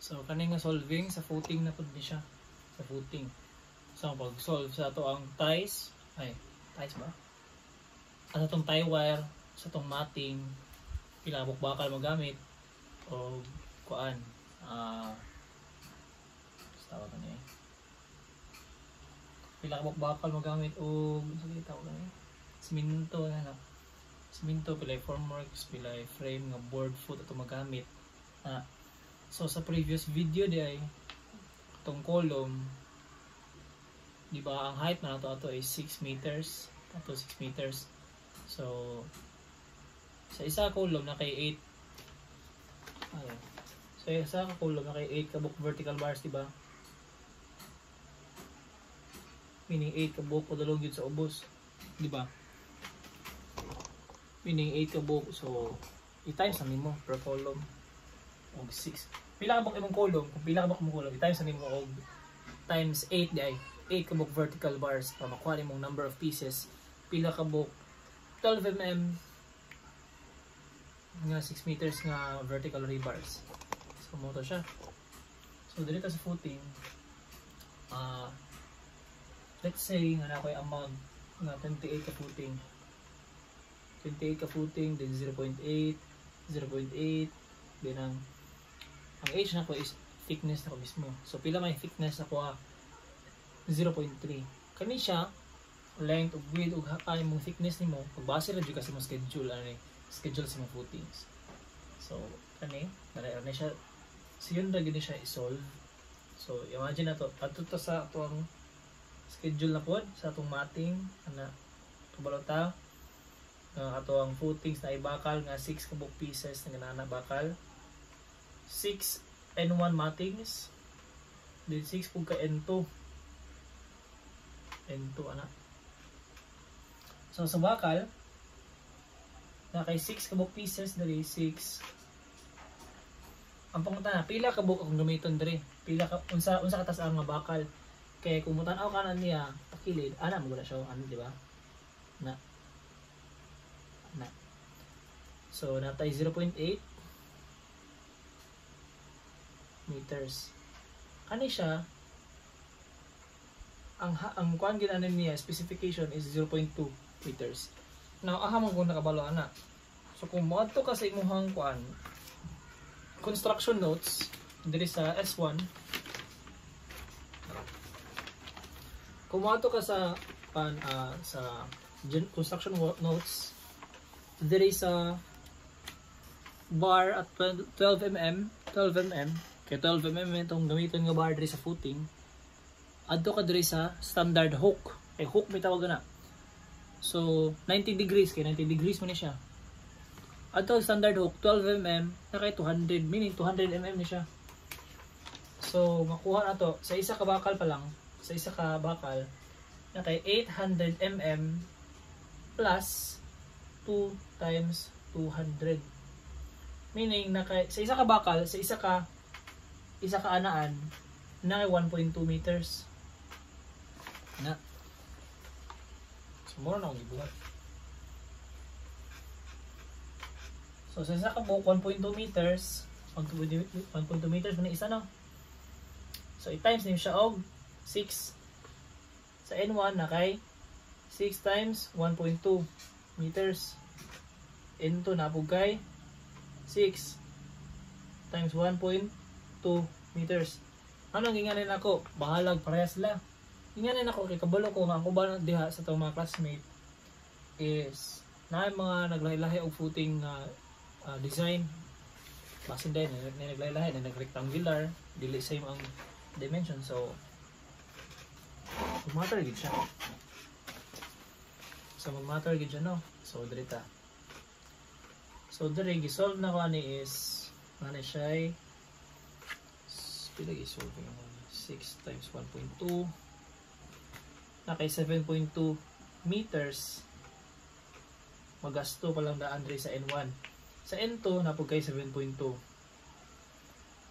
So kani nga solving sa footing na pud ni siya. Sa footing. So pag solve sa to ang ties ba? Ano tong tie wire sa tong matting pila bakal magamit o kuan tawag niya. Pila bakal magamit o sige tawag niya. Siminto na. Siminto pila formworks pila frame nga board foot ato magamit. So sa previous video di ay itong column, di ba ang height na ato ay 6 meters, ato 6 meters. So sa isa column na kay 8. Ayun. So sa isa ka column na kay 8 kabuk vertical bars, di ba? Meaning 8 kabuk padulong yun sa ubos, di ba? Meaning 8 kabuk, so i-times na nimo per column og 6. Pila ka buk imong column, kung pila ka buk imong column, i-times na nimo og times 8 di ay 8 ka buk vertical bars para makuha nimong number of pieces. Pila ka buk 12 mm nga 6 meters nga vertical rebars. So mo to siya. So dito sa footing, let's say nga na ako'y amount nga 28 ka footing. 28 ka footing, then 0.8, 0.8, then ang H na ko is thickness na ko mismo. So pila may thickness na ko 0.3. Kani siya length ug width ug hakay mong thickness nimo pagbase ra jud kasi mo schedule schedule sa mga footings. So kani dara na siya. So yun ra gid siya i-solve. So imagine na to adto to sa atong schedule na pod sa atong matting ana kabalota ato ang footings na ibakal nga 6 kabuk pieces nga nana bakal 6 N1 mattings then 6 pug ka N2 ana. So sa bakal na kay 6 kabuk pieces diri 6 ang pangutan na pila kabuk akong gamiton diri pila ka unsa katas ang nga bakal kay kung mutan-aw kanan niya pakilid ana mo na siya ano di ba na so natay 0.8 meters. Kani siya ang kuan ginanin niya specification is 0.2 meters. Now aha mo kung nakabalo ana. So kung moadto ka sa imong kuan construction notes diri sa S1, kung moadto ka sa construction notes diri sa bar at 12 mm kay 12 mm itong gamiton nga bar diri sa footing adto ka diri sa standard hook kay hook may tawag na. So 90 degrees kay 90 degrees mo ni siya adto standard hook 12 mm na kay 200 meaning 200 mm ni siya. So makuha na to sa isa ka bakal pa lang sa isa ka bakal na kay 800 mm plus 2 times 200 meaning na kay sa isa ka bakal sa isa ka anaan na 1.2 meters na. So more na akong gibuhat. So sa isa ka buhok 1.2 meters 1.2 meters na isa no. So i-times niyo siya og 6 sa N1 na kay 6 times 1.2 meters N2 na po kay 6 times 1.2 meters. Ano ang ginganin ako? Bahalag parehas la. Ginganin ako kay kabalo ko nga ako ba diha sa itong mga classmate is na mga naglahi-lahi og footing design. Basin din naglahi-lahi na nag-rectangular dili same ang dimension so matter gid siya. So matter gid siya no. So dirita. So diri gi-solve na ko ani is ano siya pila gi-solve yung 6 times 1.2 na kay 7.2 meters magasto pa lang daan diri sa N1. Sa N2 na po kay 7.2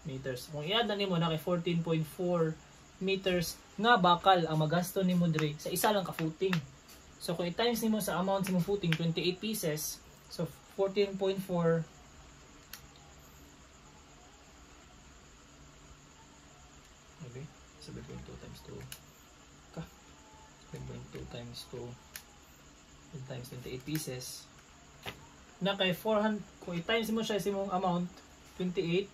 meters. Kung i-add na nimo na kay 14.4 meters nga bakal ang magasto nimo diri sa isa lang ka footing. So kung i-times nimo sa amount sa imong footing 28 pieces so 14.4 7.2 times 2. 7.2 times 2 times 28 pieces. Na kay 400, kung i-times mo siya sa imong amount, 28,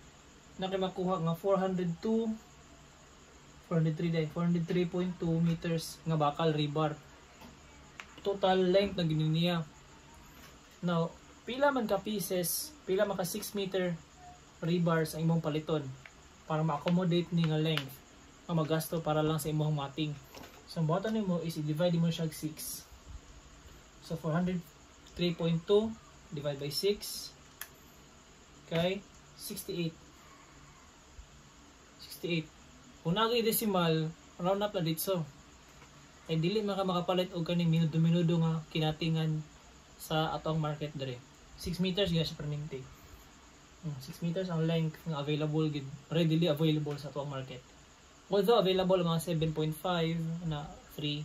na kay makuha nga 403.2 meters nga bakal rebar. Total length na gininiya. Now, pila man ka pieces, pila man ka 6 meter rebars ang imong paliton para ma-accommodate ni nga length nga magasto para lang sa imong matting. So, ang buhatan nimo is i-divide mo siya 6. So, 403.2 divided by 6. Okay? 68. 68. Kung nagay decimal, round up na dito. Ay dili makapalit og kaning minudo-minudo nga kinatingan sa atong market dire. 6 meters gyud siya perminti. 6 meters ang length nga available gid, readily available sa atong market. Although available mga 7.5 na 3,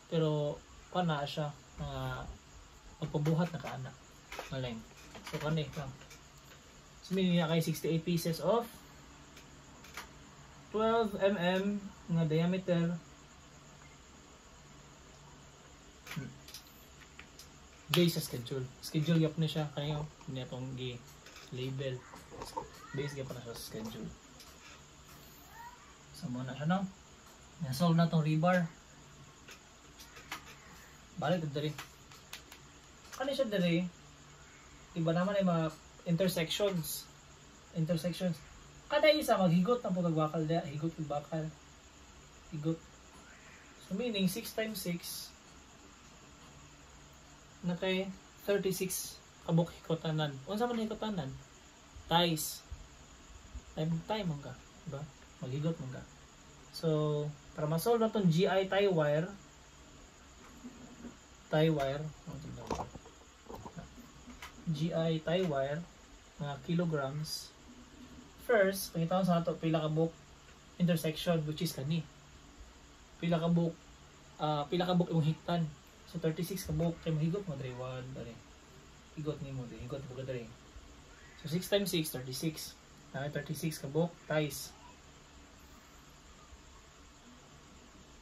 pero kana siya magpabuhat na kaana nga length. So kani lang. So meaning na kay 68 pieces of 12 mm nga diameter. Base sa schedule. Schedule yap na siya kaya niya tong label. Base gyud pa na siya sa schedule. So muna siya no. Na-solve na tong rebar. Balik dito rin. Kani siya diri. Iba naman ay mga intersections. Kada isa maghigot ang pagbakal dia, higot ug bakal. Higot. So meaning 6 times 6 na kay 36 kabuk hikotanan. Unsa man hikotanan? Ties. Time man ka, diba? Maghigot man ka. So, para ma-solve na tong GI tie wire, GI tie wire mga kilograms. First, pangitaon sa nato pila ka book intersection which is kani. Pila ka book imong hiktan. So 36 ka book kay mahigot mo dre 1 dre. Higot nimo dre, higot mo dre. So 6 times 6 36. Na 36 ka book ties.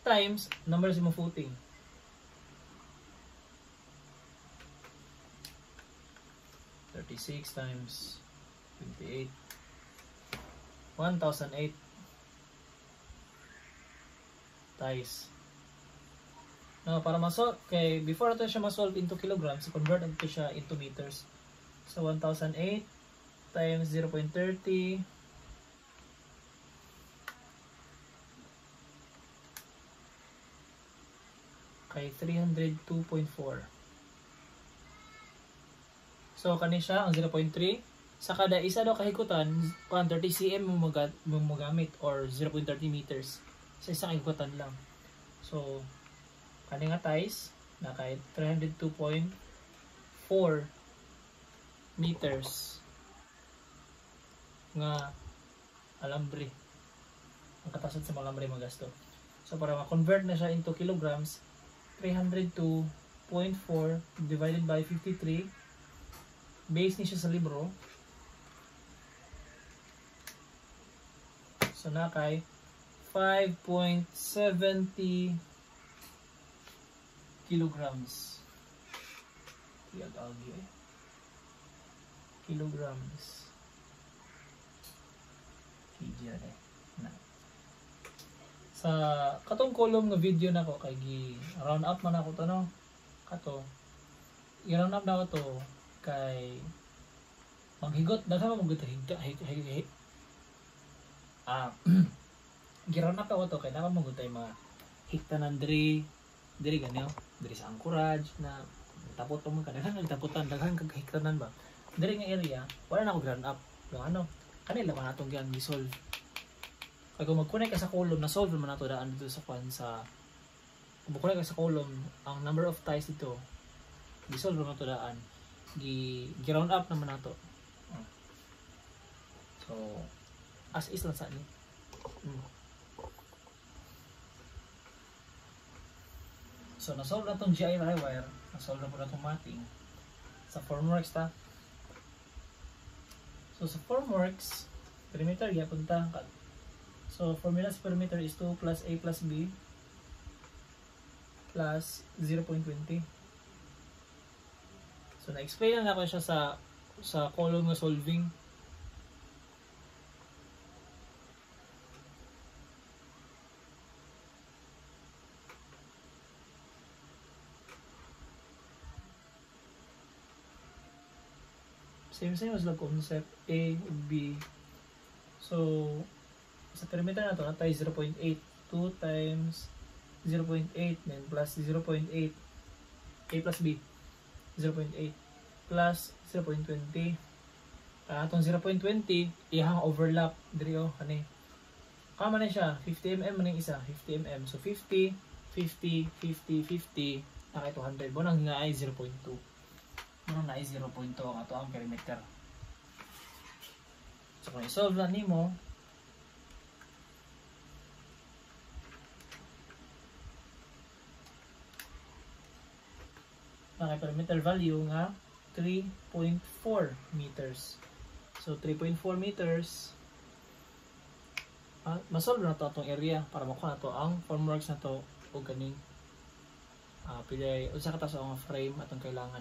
Times number sa imong footing. times 28 1008 ties. Now, para ma-solve, kay before natin siya ma-solve into kilograms, convert natin siya into meters. So 1008 times 0.30 kay 302.4. So kani siya ang 0.3. Sa kada isa daw kahikutan, 30 cm mo magamit or 0.30 meters. Sa isang kahikutan lang. So kani nga ties na kay 302.4 meters nga alambre. Ang katasod sa mga alambre magasto. So para ma-convert na siya into kilograms, 302.4 divided by 53. Base ni siya sa libro. So na kay 5.70 kilograms. Kilograms. Kg na. Sa katong column nga video nako kay round up man ako to no. Kato. I-round up na ko to kay maghigot daghan mo gud giround up ako to kay dapat mo gud tay mga hiktanan diri ganyo diri sa anchorage na tapot mo kadaghan taputan daghan kag hiktanan ba diri nga area wala na ko ground up yung ano kanila man atong gyang gisolve kay kung mag-connect ka sa column na solve man nato daan dito sa kwan sa kung mag-connect ka sa column ang number of ties dito gisolve man nato daan gi-round up naman nato. So as is lang sa ni. So na-solve na itong GI wire, na-solve na po na itong matting sa formworks ta. So sa formworks perimeter gyapon ta So formula sa perimeter is 2 plus a plus b plus 0.20. So na-explain lang ako siya sa column na solving. Same as the concept A ug B. So sa perimeter na to natay 0.8, 2 times 0.8 then plus 0.8 A plus B 0.8 plus 0.20. Atong 0.20 ihang overlap diri kani. Kama na siya 50 mm man isa, 50 mm. So 50 50 50 50 nakay 200 mo nang nga ay 0.2. Ano na ay 0.2 ang ato ang perimeter. So kung i-solve na nimo, nakay perimeter value nga 3.4 meters. So 3.4 meters masolve na to atong area para makuha na to ang formworks na to o ganing pilay usa ka taso ang frame atong kailangan.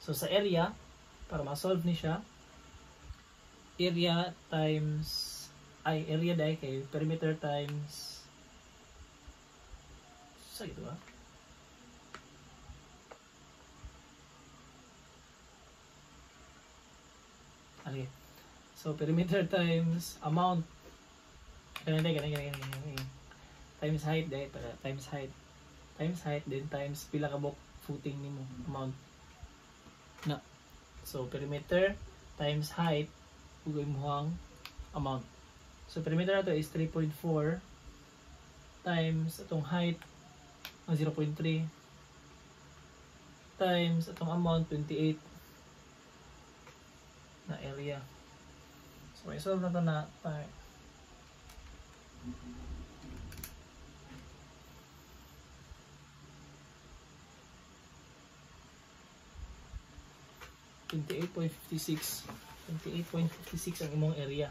So sa area para ma-solve ni siya, area times area dai kay perimeter times sa ito Okay. So perimeter times amount ganyan times height dahil times height then times pila ka bok footing nimo amount na. So perimeter times height ug imong amount. So perimeter nato is 3.4 times atong height ang 0.3 times atong amount 28 na area. So i-solve na to na 28.56 ang imong area.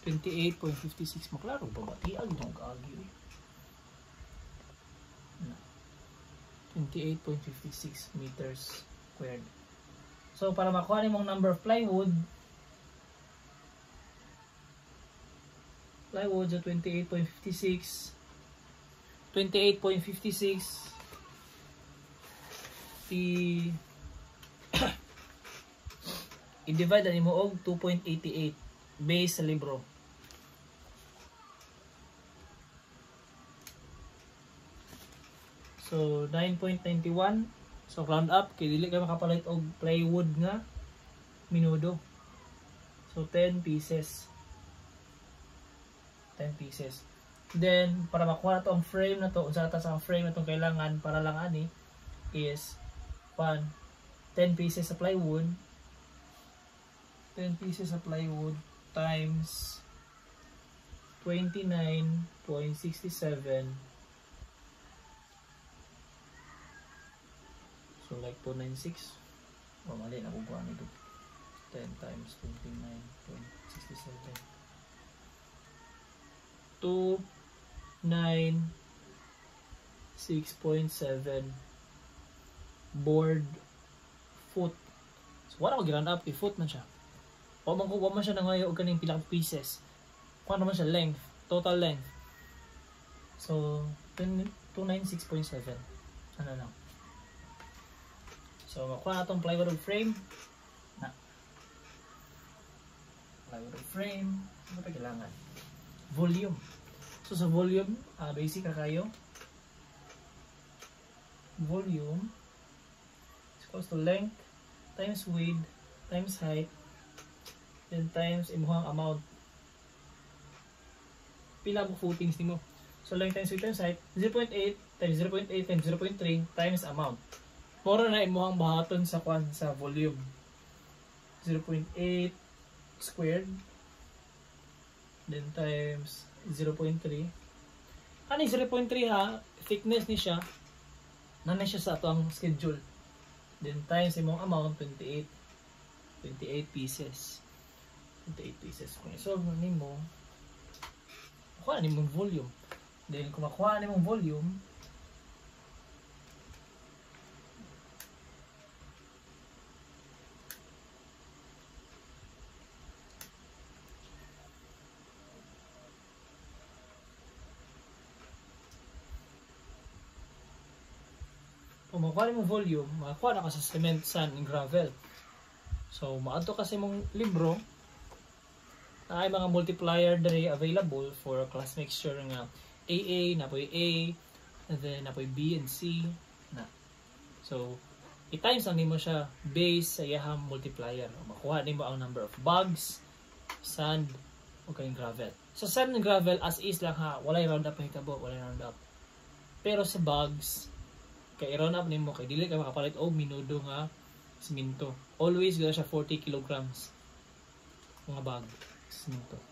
28.56 maklaro ba batiag dong kaagi 28.56 meters squared. So para makuha nimong number of plywood sa 28.56 i-divide na nimo og 2.88 base sa libro. So 9.91. So round up kay dili ka makapalit og plywood nga minudo. So 10 pieces. Then para makuha to ang frame na to, unsa ta sa frame na tong kailangan para lang ani is 10 pieces sa plywood. 10 pieces of plywood times 29.67. So like 296. Mali na ko kuha nito. 10 times 29.67. 296.7 board foot. So wala ko giran up i-foot na siya. O man siya na ngayon og kaning pilang pieces. Kuha naman siya length, total length. So 296.7. Ano lang. So makuha natong plywood frame. Plywood frame, ano pa kailangan? Volume. So sa volume, basic na kayo. Volume is equals to length times width times height then times imuhang amount. Pila mo footings nimo. So length times width times height 0.8 times 0.8 times 0.3 times amount. Mora na imuhang bahaton sa sa volume. 0.8 squared then times 0.3. Ano 0.3 ha? Thickness ni siya. Nanay siya sa atong schedule. Then times imong amount 28 pieces. 28 pieces. Kung i-solve na nimo makuha ni mong volume. Then kung makuha ni mong volume, kung makuha mo volume, makakuha na ka sa cement, sand, and gravel. So, maato kasi mong libro na ay mga multiplier diri available for class mixture nga AA, napoy A, and then napoy B and C na. So, i-times lang nimo siya based sa iyang multiplier. Makuha nimo ang number of bags, sand, o kayong gravel. Sa sand and gravel, as is lang ha, walay round up hitabo, walay round up. Pero sa bags, kay i-round up nimo kay dili ka makapalit og minudo nga siminto. Always gala siya 40 kilograms mga bag siminto.